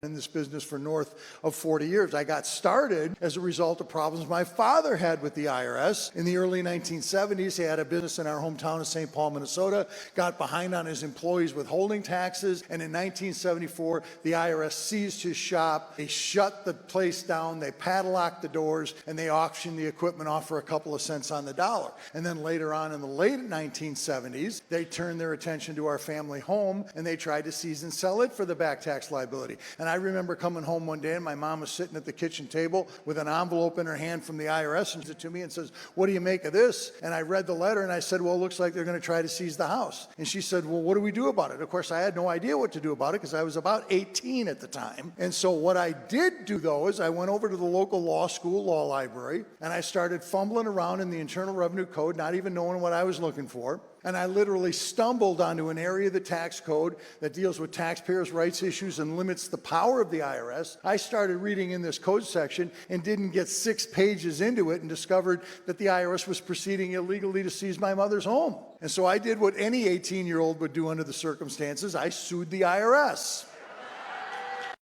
in this business for north of 40 years. I got started as a result of problems my father had with the IRS. In the early 1970s, he had a business in our hometown of St. Paul, Minnesota, got behind on his employees' withholding taxes, and in 1974, the IRS seized his shop. They shut the place down, they padlocked the doors, and they auctioned the equipment off for a couple of cents on the dollar. And then later on in the late 1970s, they turned their attention to our family home, and they tried to seize and sell it for the back tax liability. And I remember coming home one day and my mom was sitting at the kitchen table with an envelope in her hand from the IRS and it to me and says, "What do you make of this?" And I read the letter and I said, "Well, it looks like they're going to try to seize the house." And she said, "Well, what do we do about it?" Of course, I had no idea what to do about it because I was about 18 at the time. And so what I did do, though, is I went over to the local law school law library and I started fumbling around in the Internal Revenue Code, not even knowing what I was looking for. And I literally stumbled onto an area of the tax code that deals with taxpayers' rights issues and limits the power of the IRS. I started reading in this code section and didn't get 6 pages into it and discovered that the IRS was proceeding illegally to seize my mother's home. And so I did what any 18-year-old would do under the circumstances. I sued the IRS.